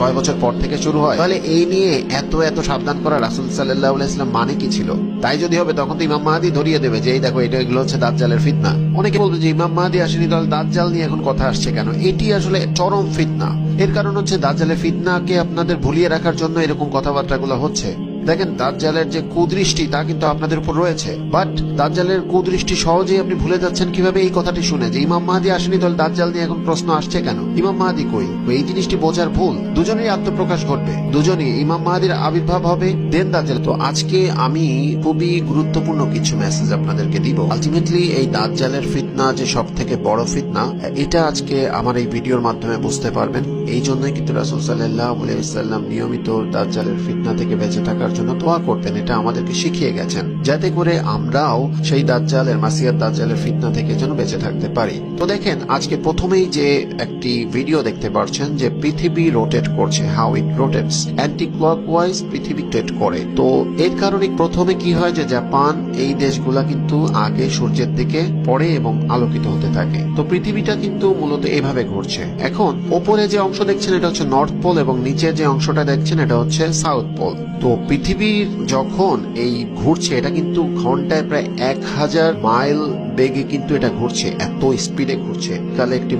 6 বছর পর থেকে শুরু হয়, তাহলে এই নিয়ে এত এত সাবধান করা রাসূল সাল্লাল্লাহু আলাইহি ওয়াসাল্লাম মানে কি ছিল? তাই যদি হবে তখন তো ইমাম মাহদী ধরিয়ে দেবে যে এই দেখো এটা এগুলো হচ্ছে দাজ্জালের ফিতনা। অনেকে বলবে যে ইমাম মাহদী আসেনি তাহলে দাজ্জাল নিয়ে এখন কথা আসছে কেন? এটি আসলে চরম ফিতনা। এর কারণ হচ্ছে দাজ্জালের ফিতনাকে আপনাদের ভুলিয়ে রাখার জন্য এরকম কথাবার্তাগুলো হচ্ছে। দেখেন, দাজ্জালের যে কুদৃষ্টি তা কিন্তু আপনাদের উপর রয়েছে, বাট দাজ্জালের কুদৃষ্টি সহজেই আপনি ভুলে যাচ্ছেন কিভাবে? এই কথাটি শুনে যে ইমাম মাহদী আসেনি তাহলে দাজ্জাল নিয়ে এখন প্রশ্ন আসছে কেন? ইমাম মাহদী কই? এই জিনিসটি বোঝার ভুল। দুজনেরই আত্মপ্রকাশ ঘটবে, দুজনই ইমাম মাহদীর আবির্ভাব হবে, দেন দাজ্জাল। তো আজকে আমি খুবই গুরুত্বপূর্ণ কিছু মেসেজ আপনাদেরকে দিব। আলটিমেটলি এই দাজ্জালের ফিতনা যে সব থেকে বড় ফিতনা, এটা আজকে আমার এই ভিডিওর মাধ্যমে বুঝতে পারবেন। এই জন্যই কিন্তু রাসূল সাল্লাল্লাহু আলাইহি ওয়াসাল্লাম নিয়মিত দাজ্জালের ফিতনা থেকে বেঁচে থাকার জন্য দোয়া করতেন। এটা আমাদেরকে শিখিয়ে গেছেন যাতে করে আমরাও সেই দাজ্জালের মাসিয়াত দাজ্জালের ফিতনা থেকে যেন বেঁচে থাকতে পারি। তো দেখেন, আজকে প্রথমেই যে একটি ভিডিও দেখতে পাচ্ছেন যে পৃথিবী রোটেট করছে, how it rotates, anti clockwise পৃথিবী রোটেট করে। তো এর কারণে প্রথমে কি হয় যে জাপান এই দেশগুলা কিন্তু আগে সূর্যের দিকে পড়ে এবং আলোকিত হতে থাকে। তো পৃথিবীটা কিন্তু মূলত এভাবে ঘুরছে। এখন ওপরে যে অংশ দেখছেন এটা হচ্ছে নর্থ পোল এবং নিচে যে অংশটা দেখছেন এটা হচ্ছে সাউথ পোল। তো পৃথিবীর যখন এই ঘুরছে এটা কিন্তু ঘন্টায় প্রায় 1000 মাইল বেগে কিন্তু এটা ঘুরছে, এত স্পিডে ঘুরছে। কালে একটি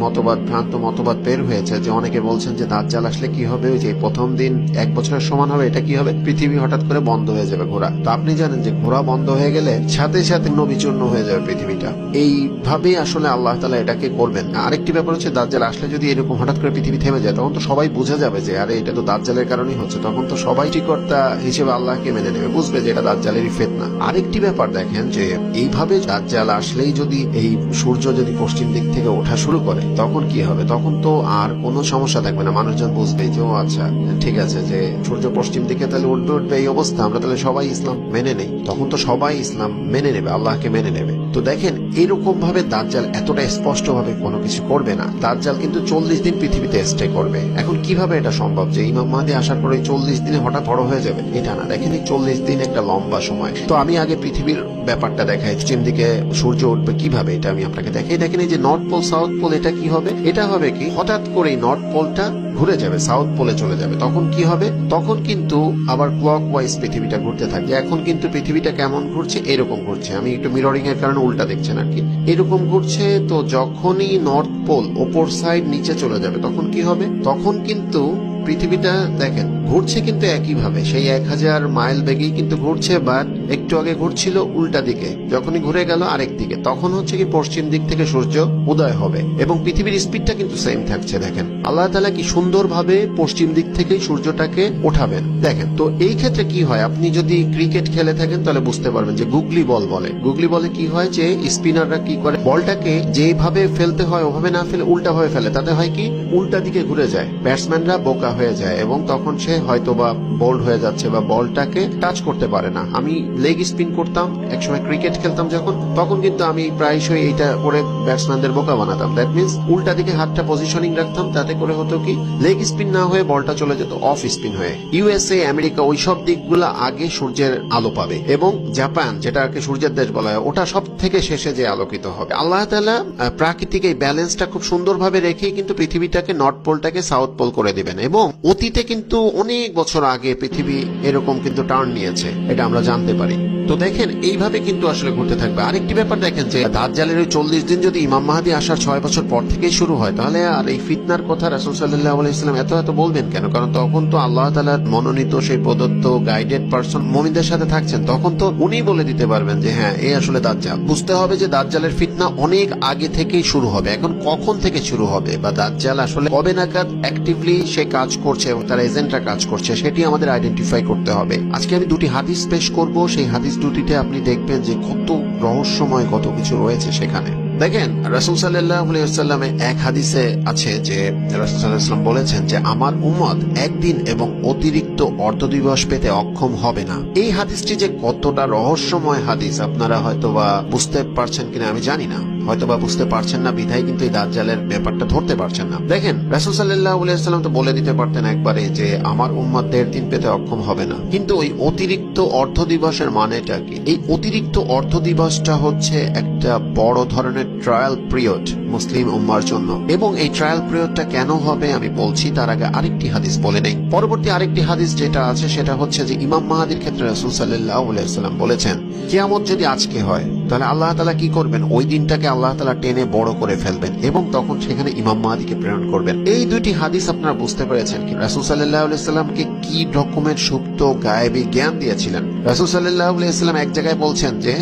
ভ্রান্ত মতবাদ বের হয়েছে যে অনেকে বলছেন যে দাজ্জাল আসলে কি হবে, ওই যে প্রথম দিন 1 বছরের সমান হবে, এটা কি হবে, পৃথিবী হঠাৎ করে বন্ধ হয়ে যাবে ঘোরা। তো আপনি জানেন যে ঘোরা বন্ধ হয়ে গেলে সাথে সাথে নবিচূর্ণ হয়ে যাবে পৃথিবীটা। এইভাবেই আসলে আল্লাহ তাআলা এটাকে করবেন। আরেকটি ব্যাপার হচ্ছে দাজ্জাল আসলে যদি এরকম হঠাৎ করে পৃথিবী থেমে যায় তখন তো সবাই বুঝে যাবে যে আরে এটা তো দাজ্জালের কারণেই হচ্ছে। তখন তো সবাই ঠিকর্তা হিসেবে আল্লাহকে মেনে নেবে, বুঝবে যে এটা দাজ্জালেরই ফিতনা। আরেকটি ব্যাপার দেখেন যে এইভাবে দাজ্জাল আসলেই যদি এই সূর্য যদি পশ্চিম দিক থেকে ওঠা শুরু করে তখন কি হবে? তখন তো আর কোনো সমস্যা থাকবে না, মানুষজন বুঝবে যে ও আচ্ছা ঠিক আছে যে সূর্য পশ্চিম দিকে তাহলে উঠবে এই অবস্থা, আমরা তাহলে সবাই ইসলাম মেনে নেই। তখন তো সবাই ইসলাম মেনে নেবে, আল্লাহকে মেনে নেবে। তো দেখেন, এরকম ভাবে দাজ্জাল এতটা স্পষ্ট ভাবে কোনো কিছু করবে না। দাজ্জাল কিন্তু 40 দিন পৃথিবীতে স্টে করবে। এখন কিভাবে এটা সম্ভব যে ইমাম মাহদী আসার পরে 40 দিনে হঠাৎ বড় হয়ে যাবে? এটা না, দেখেন এই 40 দিন একটা লম্বা সময়। তো আমি আগে পৃথিবীর ব্যাপারটা দেখাই, পশ্চিম দিকে সূর্য উঠবে কিভাবে এটা আমি আপনাকে দেখাই। দেখেন এই যে নর্থ পোল সাউথ পোল, এটা কি হবে? এটা হবে কি হঠাৎ করে নর্থ পোলটা ঘুরে যাবে, সাউথ পোলে চলে যাবে। তখন কি হবে? তখন কিন্তু আবার ক্লক ওয়াইজ পৃথিবীটা ঘুরতে থাকবে। এখন কিন্তু পৃথিবীটা কেমন ঘুরছে? এরকম ঘুরছে, আমি একটু মিররিং এর কারণে উল্টা দেখছেন আর কি, এরকম ঘুরছে। তো যখনই নর্থ পোল ওপর সাইড নিচে চলে যাবে তখন কি হবে? তখন কিন্তু পৃথিবীটা দেখেন ঘুরছে কিন্তু একইভাবে, সেই 1000 মাইল বেগেই কিন্তু ঘুরছে, বাট একটু আগে ঘুরছিল উল্টা দিকে, যখনই ঘুরে গেল আরেক দিকে তখন হচ্ছে কি পশ্চিম দিক থেকে সূর্য উদয় হবে এবং পৃথিবীর স্পিডটা কিন্তু সেম থাকছে। দেখেন আল্লাহ তাআলা কি সুন্দরভাবে পশ্চিম দিক থেকেই সূর্যটাকে ওঠাবেন। দেখেন, তো এই ক্ষেত্রে কি হয়, আপনি যদি ক্রিকেট খেলে থাকেন তাহলে বুঝতে পারবেন যে গুগলি বল বলে। গুগলি বলে কি হয় যে স্পিনাররা কি করে, বলটাকে যেভাবে ফেলতে হয় ওভাবে না ফেলে উল্টা ভাবে ফেলে, তাতে হয় কি উল্টা দিকে ঘুরে যায়, ব্যাটসম্যানরা বোকা হয়ে যায় এবং তখন সে হয়তো বা বোল্ড হয়ে যাচ্ছে বা বলটাকে টাচ করতে পারে না। আমি লেগ স্পিন করতাম একসময়, ক্রিকেট খেলতাম যখন, তখন কিন্তু আমি প্রায়শই এইটা করে ব্যাটসম্যানদের বোকা বানাতাম। দ্যাট মিনস উল্টা দিকে হাতটা পজিশনিং রাখতাম, তাতে করে হতো কি লেগ স্পিন না হয়ে বলটা চলে যেত অফ স্পিন হয়ে। ইউএসএ, আমেরিকা ওইসব দিকগুলো আগে সূর্যের আলো পাবে এবং জাপান, যেটাকে সূর্যের দেশ বলা হয়, ওটা সব থেকে শেষে যে আলোকিত হবে। আল্লাহ তাআলা প্রাকৃতিক এই ব্যালেন্সটা খুব সুন্দরভাবে রেখেই কিন্তু পৃথিবীটাকে নর্থ পোলটাকে সাউথ পোল করে দিবেন। এবং অতীতে কিন্তু অনেক বছর আগে পৃথিবী এরকম কিন্তু টার্ন নিয়েছে, এটা আমরা জানতে পারি। তো দেখেন এইভাবে কিন্তু আসলে ঘুরতে থাকবে। আরেকটি ব্যাপার দেখেন যে দাজ্জালের ওই 40 দিন যদি ইমাম মাহদী আসার 6 বছর পর থেকেই শুরু হয়, তাহলে আর এই ফিতনার কথা রাসূল সাল্লাল্লাহু আলাইহি ওয়াসাল্লাম এত বলবেন কেন? কারণ তখন তো আল্লাহ তাআলার মনোনীত সেই প্রদত্ত গাইডেড পারসন মুমিনদের সাথে থাকছেন, তখন তো উনি বলে দিতে পারবেন যে হ্যাঁ এই আসলে দাজ্জাল। বুঝতে হবে যে দাজ্জালের ফিতনা অনেক আগে থেকেই শুরু হবে। এখন কখন থেকে শুরু হবে বা দাজ্জাল আসলে কবে নাগাদ অ্যাক্টিভলি সে কাজ করছে এবং তার এজেন্টরা কাজ করছে সেটি আমাদের আইডেন্টিফাই করতে হবে। আজকে আমি দুটি হাদিস পেশ করব, সেই হাদিস দুটিতে আপনি দেখবেন যে কত রহস্যময় কত কিছু রয়েছে সেখানে। দেখেন রাসূল সাল্লাল্লাহু আলাইহি ওয়াসাল্লামের এক হাদিসে আছে যে রাসূল সাল্লাল্লাহু আলাইহি ওয়াসাল্লাম বলেছেন যে আমার উম্মত একদিন এবং অতিরিক্ত অর্ধদিবস পেতে অক্ষম হবে না। এই হাদিসটি যে কতটা রহস্যময় হাদিস আপনারা হয়তো বা বুঝতে পারছেন কিনা আমি জানি না। হয়তোবা বুঝতে পারছেন না, বিধায় কিন্তু এই দাজ্জালের ব্যাপারটা ধরতে পারছেন না। দেখেন, রাসূল সাল্লাল্লাহু আলাইহি ওয়াসাল্লাম তো বলে দিতে পারতেন একবারে যে আমার উম্মত 1.5 দিন পেতে অক্ষম হবে না, কিন্তু ওই অতিরিক্ত অর্ধ দিবসের মানেটা কি? এই অতিরিক্ত অর্ধ দিবসটা হচ্ছে একটা বড় ধরনের ট্রায়াল পিরিয়ড মুসলিম উম্মার জন্য, এবং এই ট্রায়াল পিরিয়ডটা কেন হবে আমি বলছি, তার আগে আরেকটি হাদিস বলে নেই। পরবর্তী আরেকটি হাদিস যেটা আছে সেটা হচ্ছে যে ইমাম মাহাদির ক্ষেত্রে রাসূল সাল্লাল্লাহু আলাইহি ওয়াসাল্লাম বলেছেন, কিয়ামত যদি আজকে হয় তাহলে আল্লাহ তাআলা কি করবেন? ওই দিনটাকে আল্লাহ তাআলা টেনে বড় করে ফেলবেন এবং তখন সেখানে ইমাম মাহাদিকে প্রেরণ করবেন। এই দুটি হাদিস আপনারা বুঝতে পেরেছেন কি রাসূল সাল্লাল্লাহু আলাইহি ওয়াসাল্লামকে কি রকমের সুপ্ত গায়েবী জ্ঞান দিয়েছিলেন। রাসূল সাল্লাল্লাহু আলাইহি ওয়াসাল্লাম এক জায়গায় বলছেন যে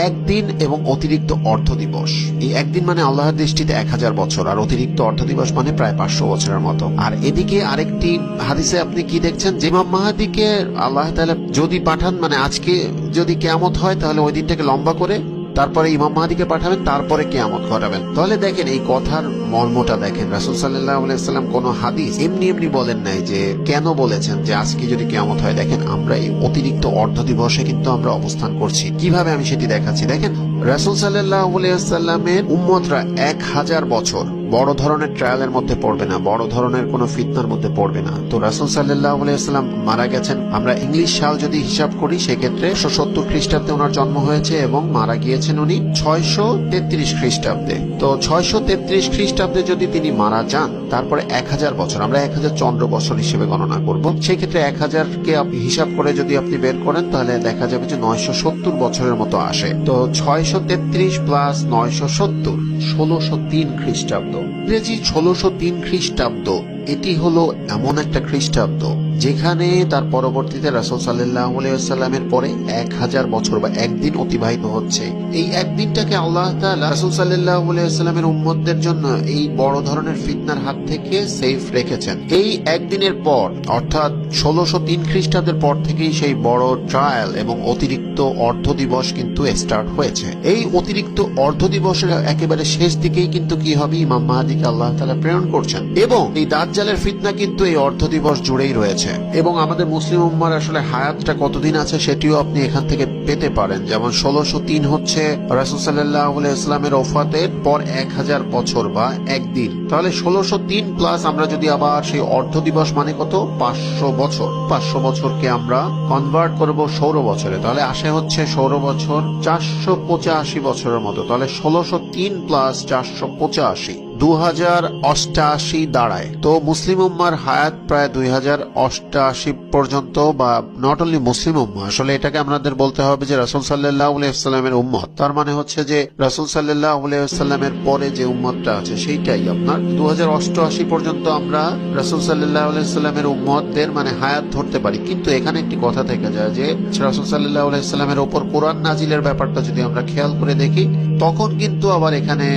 একদিন এবং অতিরিক্ত অর্ধ দিবস, এই একদিন মানে আল্লাহর দৃষ্টিতে 1000 বছর, আর অতিরিক্ত অর্ধ দিবস মানে প্রায় 500 বছরের মতো। আর এদিকে আরেকটি হাদিসে আপনি কি দেখছেন যে ইমাম মাহাদিকে আল্লাহ তাআলা যদি পাঠান, মানে আজকে যদি কিয়ামত হয় তাহলে ওই দিনটাকে লম্বা করে তারপরে ইমাম মাহাদিকে পাঠাবেন, তারপরে কিয়ামত ঘটাবেন। তাহলে দেখেন এই কথার মর্মটা দেখেন, রাসূল সাল্লাল্লাহু আলাইহি ওয়াসাল্লাম কোন হাদিস এমনি এমনি বলেন নাই যে কেন বলেছেন যে আজকে যদি কিয়ামত হয়। দেখেন আমরা এই অতিরিক্ত অর্ধ দিবসে কিন্তু আমরা অবস্থান করছি, কিভাবে আমি সেটি দেখাচ্ছি। দেখেন রাসূল সাল্লাল্লাহু আলাইহি ওয়াসাল্লামের উম্মতরা 1000 বছর বড় ধরনের ট্রায়ালের মধ্যে পড়বে না, বড় ধরনের কোনো ফিতনার মধ্যে পড়বে না। তো রাসূল সাল্লাল্লাহু আলাইহি ওয়াসাল্লাম মারা গেছেন, আমরা ইংলিশ সাল যদি হিসাব করি সেক্ষেত্রে 170 খ্রিস্টাব্দে ওনার জন্ম হয়েছে এবং মারা গিয়েছেন উনি 633 খ্রিস্টাব্দে। তো 633 খ্রিস্টাব্দে যদি তিনি মারা যান, তারপরে 1000 বছর, আমরা 1000 চন্দ্র বছর হিসেবে গণনা করব, সেই ক্ষেত্রে 1000কে হিসাব করে যদি আপনি বের করেন তাহলে দেখা যাবে যে 970 বছরের মতো আসে। তো 633 প্লাস 970 1603 খ্রিস্টাব্দ, ইংরেজি 1603 খ্রিস্টাব্দ। এটি হলো এমন একটা খ্রিস্টাব্দ যেখানে তার পরবর্তীতে রাসূল সাল্লাল্লাহু আলাইহি ওয়াসাল্লামের পরে 1000 বছর বা একদিন অতিবাহিত হচ্ছে। এই একদিনটাকে আল্লাহ তাআলা রাসূল সাল্লাল্লাহু আলাইহি ওয়াসাল্লামের উম্মতদের জন্য এই বড় ধরনের ফিতনার হাত থেকে সেফ রেখেছেন। এই একদিনের পর অর্থাৎ 1603 খ্রিস্টাব্দের পর থেকেই সেই বড় ট্রায়াল এবং অতিরিক্ত অর্ধ দিবস কিন্তু স্টার্ট হয়েছে। এই অতিরিক্ত অর্ধ দিবসের একেবারে শেষ দিকেই কিন্তু কি হবে, ইমাম মাহাদিকে আল্লাহ তাআলা প্রেরণ করছেন, এবং এই দাজ্জালের ফিতনা কিন্তু এই অর্ধ দিবস জুড়েই রয়েছে। এবং আমাদের মুসলিম উম্মার আসলে হায়াতটা কতদিন আছে সেটিও আপনি এখান থেকে পেতে পারেন। যেমন 1603 হচ্ছে রাসূল সাল্লাল্লাহু আলাইহি ওয়াসাল্লামের ওফাতের পর 1000 বছর বা একদিন, তাহলে 1603 প্লাস আমরা যদি আবার সেই অর্ধ দিবস মানে কত 500 বছর, 500 বছরকে আমরা কনভার্ট করব সৌর বছরে, তাহলে আসে হচ্ছে সৌর বছর 485 বছরের মতো। তাহলে 1603 প্লাস 485 2088 দাঁড়ায়। তো মুসলিম উম্মার হায়াত প্রায় 2088 পর্যন্ত, বা নট অনলি মুসলিম উম্মা, আসলে এটাকে আমাদের বলতে হবে যে রাসূল সাল্লাল্লাহু আলাইহি ওয়াসাল্লামের উম্মত। তার মানে হচ্ছে যে রাসূল সাল্লাল্লাহু আলাইহি ওয়াসাল্লামের পরে যে উম্মতটা আছে সেইটাই আপনার 2088 পর্যন্ত আমরা রাসূল সাল্লাল্লাহু আলাইহি ওয়াসাল্লামের উম্মতদের মানে হায়াত ধরতে পারি। কিন্তু এখানে একটি কথা থেকে যায় যে রাসূল সাল্লাল্লাহু আলাইহি ওয়াসাল্লামের উপর কোরআন নাজিলের ব্যাপারটা যদি আমরা খেয়াল করে দেখি, তখন কিন্তু আবার এখানে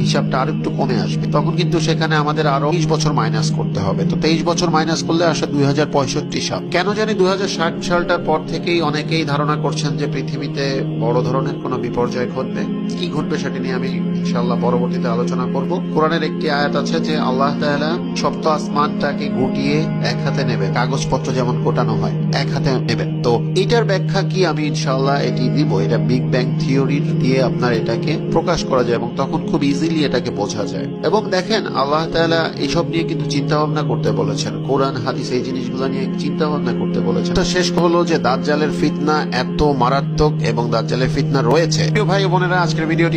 হিসাবটা আর একটু কমে আসবে। তখন কিন্তু সেখানে আমাদের আরো 20 বছর মাইনাস করতে হবে। তো 23 বছর মাইনাস করলে আসে 2065 সাল। কেন জানি 2060 সালটার পর থেকেই অনেকেই ধারণা করছেন যে পৃথিবীতে বড় ধরনের কোনো বিপর্যয় ঘটবে। কি ঘটবে সেটা নিয়ে আমি ইনশাআল্লাহ পরবর্তীতে আলোচনা করব। কোরআনের একটি আয়াত আছে যে আল্লাহ তাআলা সপ্ত আসমানটাকে গুটিয়ে এক হাতে নেবেন, কাগজপত্র যেমন গোটানো হয় এক হাতে নেবেন। তো এটার ব্যাখ্যা কি আমি ইনশাআল্লাহ এটি দিব। এটা বিগ ব্যাং থিওরি দিয়ে আপনার এটাকে প্রকাশ করা যায় এবং তখন খুব ইজিলি এটাকে বোঝা যায়। এবং দেখেন আল্লাহ তাআলা এইসব নিয়ে কিন্তু চিন্তা ভাবনা করতে বলেছেন, কোরআন হাদিস এই জিনিসগুলো নিয়ে চিন্তা ভাবনা করতে বলেছেন। তো শেষ হলো যে দাজ্জালের ফিতনা এত মারাত্মক এবং দাজ্জালের ফিতনা রয়েছে। প্রিয় ভাই বোনেরা, আজকের ভিডিওটি